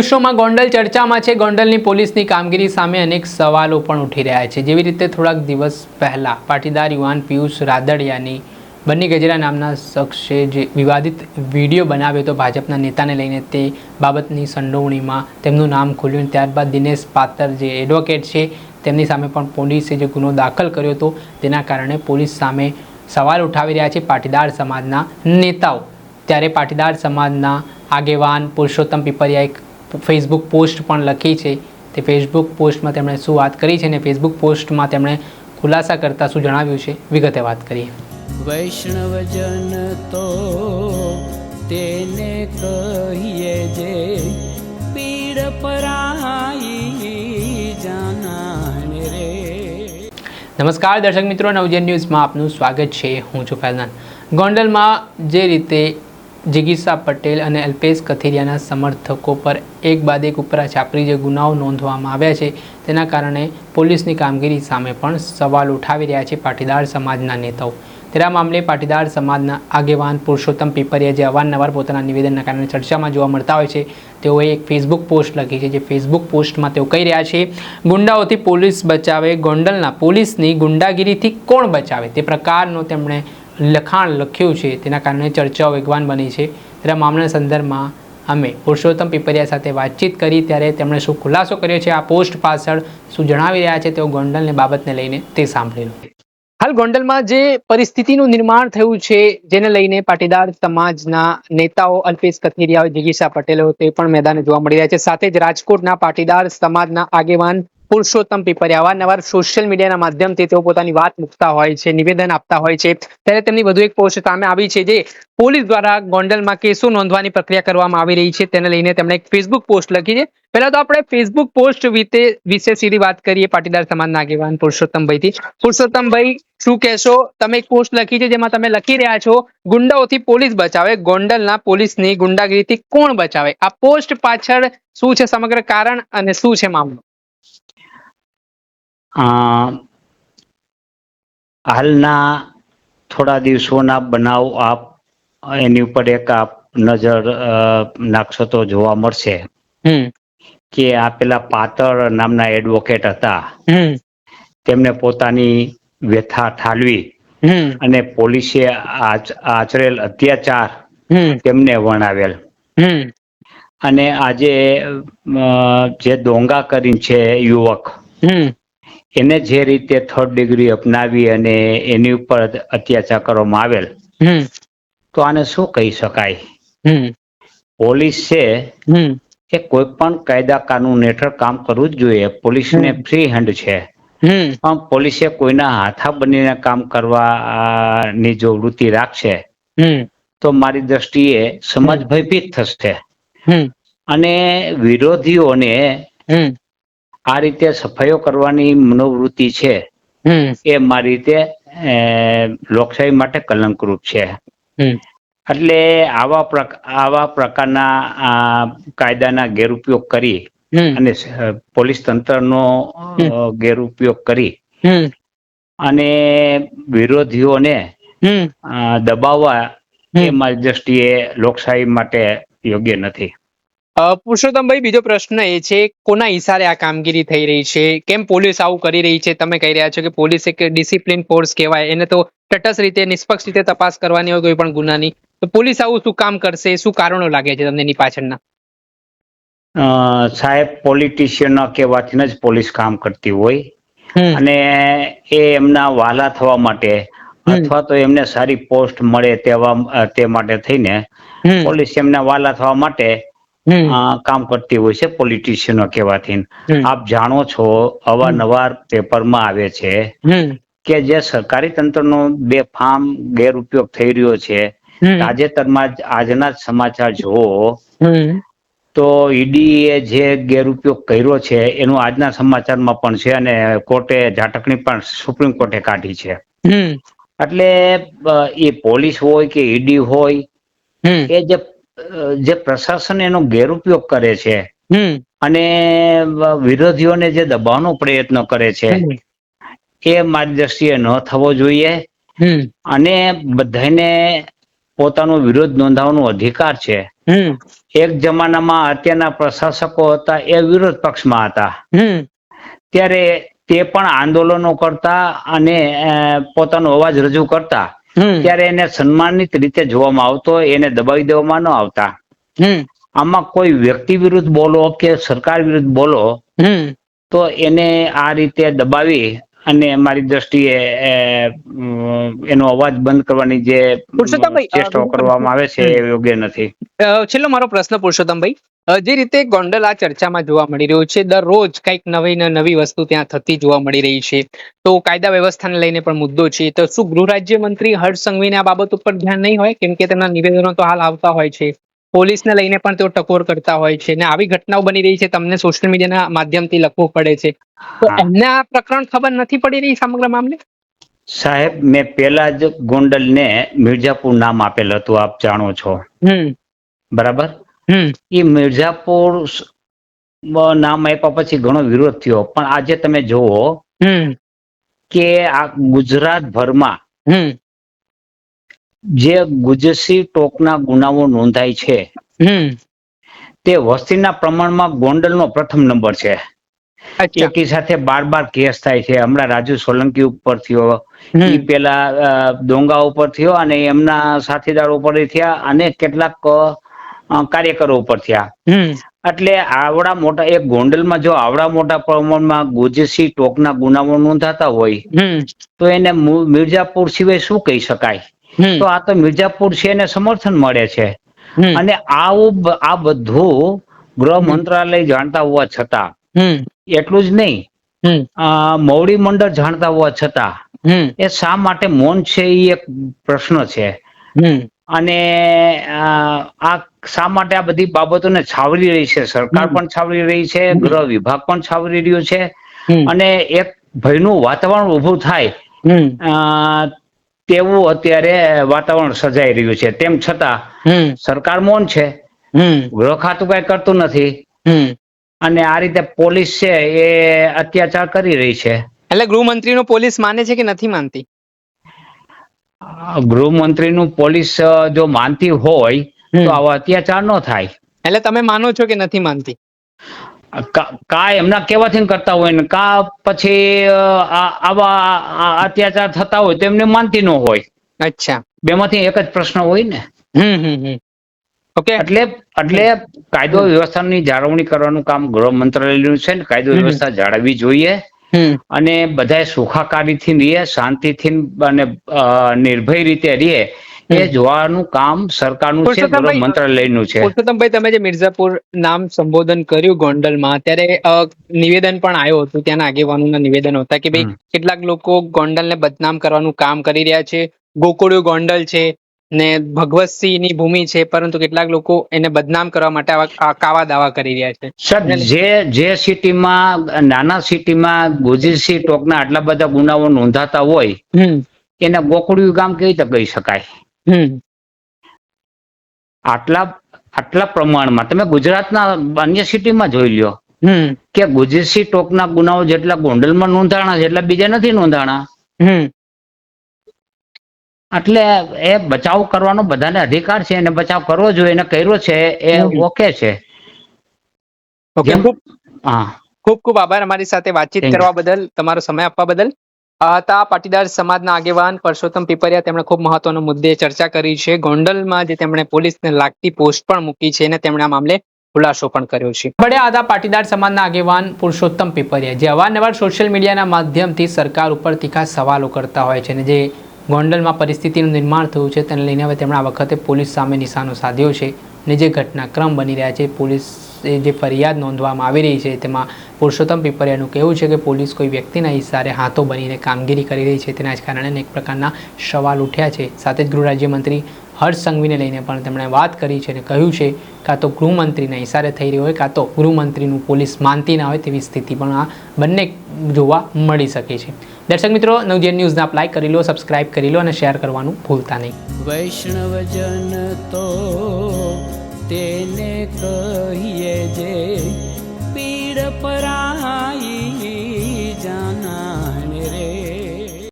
વિશ્વમાં ગોંડલ ચર્ચામાં છે। ગોંડલની પોલીસની કામગીરી સામે અનેક સવાલો પણ ઉઠી રહ્યા છે। જેવી રીતે થોડાક દિવસ પહેલા પાટીદાર યુવાન પિયુષ રાદડિયાની બન્ની ગજેરા નામના શખ્સે જે વિવાદિત વિડીયો બનાવ્યો હતો ભાજપના નેતાને લઈને, તે બાબતની સંડોવણીમાં તેમનું નામ ખુલ્યું। ત્યારબાદ દિનેશ પાત્ર જે એડવોકેટ છે તેમની સામે પણ પોલીસે જે ગુનો દાખલ કર્યો હતો, તેના કારણે પોલીસ સામે સવાલ ઉઠાવી રહ્યા છે પાટીદાર સમાજના નેતાઓ। ત્યારે પાટીદાર સમાજના આગેવાન પુરુષોત્તમ પીપરિયાએ फेसबुक पोस्ट पण लखी है। ते फेसबुक पोस्ट में तेमणे शुं बात करी है, फेसबुक पोस्ट में तेमणे खुलासा करता शुं जणाव्युं छे, विगते बात करीए। वैष्णवजन तो तेने कहिए जे पीड़ पराई जाना रे। नमस्कार दर्शक मित्रों, नवजीवन न्यूज़ में आपनु स्वागत है। हूँ छुं फैजान। गोंडल में जे रीते जिगीषा पटेल और अल्पेश कथीरिया समर्थकों पर एक बाद एक उपरा छापरी जो गुनाओं नोंधवामां आव्या छे, तेना कारणे पोलीसनी कामगीरी सामे पण सवाल उठावी रह्या छे पाटीदार समाजना नेताओं। तेरा मामले पाटीदार समाजना आगेवान पुरुषोत्तम पीपरिया जे अवारनवार पोताना निवेदनना कारणे चर्चामां जोवा मळता होय छे, तेओए एक फेसबुक पोस्ट लखी है। जे फेसबुक पोस्ट में तेओ कही रह्या छे, गुंडाओथी पोलीस बचावे, गोंडलना पोलीसनी गुंडागीरीथी कोण बचावे, ते प्रकारनो तेमणे लखाण लख्યું છે। તેના કારણે ચર્ચાઓ વેગવાન બની છે। ત્યારે મામલાના સંદર્ભમાં અમે પુરુષોત્તમ પીપરિયા સાથે વાતચીત કરી, ત્યારે તેમણે શું ખુલાસો કર્યો છે, આ પોસ્ટ પાછળ શું જણાવી રહ્યા છે તેઓ ગોંડલની બાબતને લઈને તે સાંભળી લો। હાલ ગોંડલમાં જે પરિસ્થિતિનું નિર્માણ થયું છે, જેને લઈને પાટીદાર સમાજના નેતાઓ અલ્પેશ કથીરિયા, જિગીષા પટેલ તે પણ મેદાને જોવા મળી રહ્યા છે। સાથે જ રાજકોટના પાટીદાર સમાજના આગેવાન પુરુષોત્તમ પીપરિયા અવારનવાર સોશિયલ મીડિયાના માધ્યમથી તેઓ પોતાની વાત મૂકતા હોય છે, નિવેદન આપતા હોય છે। ત્યારે તેમની વધુ એક પોસ્ટ સામે આવી છે, જે પોલીસ દ્વારા ગોંડલમાં કેસો નોંધવાની પ્રક્રિયા કરવામાં આવી રહી છે, તેને લઈને તેમણે એક ફેસબુક પોસ્ટ લખી છે। પહેલા તો આપણે ફેસબુક પોસ્ટ વિશે સીધી વાત કરીએ પાટીદાર સમાજના આગેવાન પુરુષોત્તમભાઈથી। પુરુષોત્તમભાઈ, શું કહેશો? તમે એક પોસ્ટ લખી છે જેમાં તમે લખી રહ્યા છો, ગુંડાઓથી પોલીસ બચાવે, ગોંડલના પોલીસની ગુંડાગીરીથી કોણ બચાવે। આ પોસ્ટ પાછળ શું છે સમગ્ર કારણ અને શું છે મામલો? હાલના થોડા દિવસોના બનાવ આપ એની ઉપર એક આપ નજર નાખશો તો જોવા મળશે કે આ પેલા પાત્ર નામના એડવોકેટ હતા, તેમને પોતાની વ્યથા ઠાલવી અને પોલીસે આચરેલ અત્યાચાર તેમને વર્ણવેલ, અને આજે જે દોંગા કરીને છે યુવક, એને જે રીતે થર્ડ ડિગ્રી અપનાવી અને એની ઉપર અત્યાચાર કરવામાં આવેલ, તો આને શું કહી શકાય? પોલીસ છે એ કોઈ પણ કાયદા કાનૂન હેઠળ કામ કરવું જ જોઈએ। પોલીસને ફ્રી હેન્ડ છે, પણ પોલીસે કોઈના હાથા બનીને કામ કરવાની જો વૃત્તિ રાખશે તો મારી દ્રષ્ટિએ સમાજ ભયભીત થશે અને વિરોધીઓને આ રીતે સફાઈઓ કરવાની મનોવૃત્તિ છે એ મારી રીતે લોકશાહી માટે કલંકરૂપ છે। એટલે આવા પ્રકારના કાયદાના ગેરઉપયોગ કરી અને પોલીસ તંત્રનો ગેરઉપયોગ કરી અને વિરોધીઓને દબાવવા એ મારી દ્રષ્ટિએ લોકશાહી માટે યોગ્ય નથી। પુરુષોત્તમભાઈ, બીજો પ્રશ્ન એ છે, કોના ઈશારે આ કામગીરી થઈ રહી છે? કેમ પોલીસ આવું કરી રહી છે? તમે કહી રહ્યા છો કે પોલીસ એક ડિસિપ્લિન ફોર્સ કહેવાય, એને તો તટસ્થ રીતે, નિષ્પક્ષ રીતે તપાસ કરવાની હોય કોઈ પણ ગુનાની, તો પોલીસ આવું શું કામ કરશે? શું કારણો લાગે છે તમને એની પાછળના? સાહેબ, પોલિટિશિયન કહેવાથી જ પોલીસ કામ કરતી હોય અને એ એમના વાલા થવા માટે અથવા તો એમને સારી પોસ્ટ મળે તે માટે થઈને પોલીસ એમના વાલા થવા માટે કામ કરતી હોય છે, પોલિટિશિયનો કહેવાથી। આપ જાણો છો, અવારનવાર પેપરમાં આવે છે કે જે સરકારી તંત્રનો બેફામ ગેરઉપયોગ થઈ રહ્યો છે। તાજેતરમાં જ આજના જ સમાચાર જુઓ તો ઈડીએ જે ગેરઉપયોગ કર્યો છે એનું આજના સમાચારમાં પણ છે અને કોર્ટે ઝાટકણી પણ સુપ્રીમ કોર્ટે કાઢી છે। એટલે એ પોલીસ હોય કે ઈડી હોય, એ જે પ્રશાસન એનો ગેરઉપયોગ કરે છે અને વિરોધીઓને જે દબાવવાનો પ્રયત્ન કરે છે, એ મારી દ્રષ્ટિએ ન થવો જોઈએ અને બધાને પોતાનો વિરોધ નોંધાવવાનો અધિકાર છે. હમ એક જમાનામાં અત્યારના પ્રશાસકો હતા એ વિરોધ પક્ષમાં હતા, હમ ત્યારે તે પણ આંદોલનો કરતા અને પોતાનો અવાજ રજૂ કરતા, હમ ત્યારે એને સન્માનિત રીતે જોવામાં આવતો, એને દબાવી દેવામાં ન આવતા. હમ આમાં કોઈ વ્યક્તિ વિરુદ્ધ બોલો કે સરકાર વિરુદ્ધ બોલો હમ તો એને આ રીતે દબાવી અને મારી દ્રષ્ટિએ એનો અવાજ બંધ કરવાની જે પુરુષોત્તમભાઈ, ચેષ્ટાઓ કરવામાં આવે છે એ યોગ્ય નથી. છેલ્લો મારો પ્રશ્ન પુરુષોત્તમભાઈ, જે રીતે ગોંડલ આ ચર્ચામાં જોવા મળી રહ્યું છે, દરરોજ કંઈક નવી ને નવી વસ્તુ ત્યાં થતી જોવા મળી રહી છે, તો કાયદા વ્યવસ્થાને લઈને પણ મુદ્દો છે, તો શું ગૃહ રાજ્યમંત્રી હર્ષ સંઘવીને આ બાબત ઉપર ધ્યાન નહીં હોય? કેમ કે તેમના નિવેદનો તો હાલ આવતા હોય છે, પોલીસને લઈને પણ તેઓ ટકોર કરતા હોય છે, ને આવી ઘટનાઓ બની રહી છે, તમને સોશિયલ મીડિયાના માધ્યમથી લખવું પડે છે, તો એમને આ પ્રકરણ ખબર નથી પડી રહી સમગ્ર મામલે? સાહેબ, મેં પેલા જ ગોંડલને મિર્ઝાપુર નામ આપેલ હતું, આપ જાણો છો, બરાબર? એ મિર્ઝાપુર નામ આપ્યા પછી ઘણો વિરોધ થયો, પણ આજે તમે જુઓ કે આ ગુજરાત ભરમાં જે ગુજસી ટોકના ગુનાઓ નોંધાય છે તે વસ્તીના પ્રમાણમાં ગોંડલનો પ્રથમ નંબર છે. એકી સાથે 12 કેસ થાય છે. હમણાં રાજુ સોલંકી ઉપર થયો, એ પેલા ડોંગા ઉપર થયો, અને એમના સાથીદારો ઉપર થયા, અને કેટલાક કાર્યકરો ઉપર થયા. એટલે આવડા મોટા એક ગોંડલમાં જો આવડા મોટા પ્રમાણમાં ગુજસી ટોકના ગુનાઓ નોંધાતા હોય તો એને મિર્ઝાપુર સિવાય શું કહી શકાય? તો આ તો મિર્ઝાપુર છે એને સમર્થન મળે છે. અને આ બધું ગૃહ મંત્રાલય જાણતા હોવા છતાં, એટલું જ નહીં, મૌડી મંડળ જાણતા હોવા છતાં એ શા માટે મૌન છે એ એક પ્રશ્ન છે. અને આ શા માટે આ બધી બાબતોને છાવરી રહી છે? સરકાર પણ છાવરી રહી છે, ગૃહ વિભાગ પણ છાવરી રહ્યો છે, અને એક ભયનું વાતાવરણ ઊભું થાય તેવું અત્યારે વાતાવરણ સર્જાઈ રહ્યું છે. તેમ છતાં સરકાર મૌન છે, ગૃહ ખાતું કઈ કરતું નથી, અને આ રીતે પોલીસ છે એ અત્યાચાર કરી રહી છે. એટલે ગૃહમંત્રીનો પોલીસ માને છે કે નથી માનતી? ગૃહમંત્રીનું પોલીસ જો માનતી હોય તો આવા અત્યાચાર ન થાય. એટલે તમે માનો છો કે નથી માનતી? કા એમના કહેવાથી કરતા હોય ને કા પછી આવા અત્યાચાર થતા હોય તો એમને માનતી ન હોય. અચ્છા, બેમાંથી એક જ પ્રશ્ન હોય ને. ઓકે. એટલે કાયદો વ્યવસ્થાની જાળવણી કરવાનું કામ ગૃહ મંત્રાલયનું છે ને. કાયદો વ્યવસ્થા જાળવવી જોઈએ, અને બધાએ સુખાકારીથી રહીએ, શાંતિથી અને નિર્ભય રીતે રહીએ એ જોવાનું કામ સરકારનું છે, ગૃહ મંત્રાલયનું છે. પુરુષોત્તમભાઈ, તમે જે મિર્ઝાપુર નામ સંબોધન કર્યું ગોંડલમાં, ત્યારે નિવેદન પણ આવ્યું હતું, ત્યાંના આગેવાનોના નિવેદનો હતા કે ભાઈ કેટલાક લોકો ગોંડલને બદનામ કરવાનું કામ કરી રહ્યા છે, ગોકુળિયું ગોંડલ છે ને ભગવતસિંહની ભૂમિ છે, પરંતુ કેટલાક લોકો એને બદનામ કરવા માટે કાવા દાવા કરી રહ્યા છે. સર, જે સિટીમાં, નાના સિટીમાં ગુજસી ટોકના આટલા બધા ગુનાઓ નોંધાતા હોય એને ગોકુળિયું ગામ કેવી રીતે કહી શકાય? આટલા પ્રમાણમાં તમે ગુજરાતના અન્ય સિટીમાં જોઈ લ્યો કે ગુજસી ટોકના ગુનાઓ જેટલા ગોંડલમાં નોંધાણા છે એટલા બીજા નથી નોંધાણા. એટલે એ બચાવ કરવાનો બધાને અધિકાર છે, એને બચાવ કરવો જોઈએ, એને કર્યો છે એ ઓકે છે. ખૂબ ખૂબ આભાર અમારી સાથે વાતચીત કરવા બદલ, તમારો સમય આપવા બદલ. હતા પાટીદાર સમાજના આગેવાન પરસોત્તમ પીપરિયા, તેમણે ખૂબ મહત્વનો મુદ્દે ચર્ચા કરી છે. ગોંડલમાં જે તેમણે પોલીસને લાગતી પોસ્ટ પણ મૂકી છે અને તેમણે આ મામલે ખુલાસો પણ કર્યો છે. પડ્યા હતા પાટીદાર સમાજના આગેવાન પુરુષોત્તમ પીપરિયા, જે અવારનવાર સોશિયલ મીડિયાના માધ્યમથી સરકાર ઉપર તીખા સવાલો કરતા હોય છે, અને જે ગોંડલમાં પરિસ્થિતિનું નિર્માણ થયું છે તેને લઈને હવે તેમણે આ વખતે પોલીસ સામે નિશાનો સાધ્યો છે, અને જે ઘટનાક્રમ બની રહ્યા છે, પોલીસ જે ફરિયાદ નોંધવામાં આવી રહી છે, તેમાં પુરુષોત્તમ પીપરિયાનું કહેવું છે કે પોલીસ કોઈ વ્યક્તિના ઇશારે હાથો બનીને કામગીરી કરી રહી છે. તેના જ કારણે એક પ્રકારના સવાલ ઉઠ્યા છે. સાથે જ ગૃહ રાજ્યમંત્રી હર્ષ સંઘવીને લઈને પણ તેમણે વાત કરી છે અને કહ્યું છે કાં તો ગૃહમંત્રીના ઇશારે થઈ રહ્યું હોય, કાં તો ગૃહમંત્રીનું પોલીસ માનતી ના હોય તેવી સ્થિતિ પણ આ બંને જોવા મળી શકે છે. દર્શક મિત્રો, નવજીવન ન્યૂઝને આપ લાઈક કરી લો, સબસ્ક્રાઇબ કરી લો અને શેર કરવાનું ભૂલતા નહીં. વૈષ્ણવજન તો તેને કહીએ જે પીડ પરાઈ.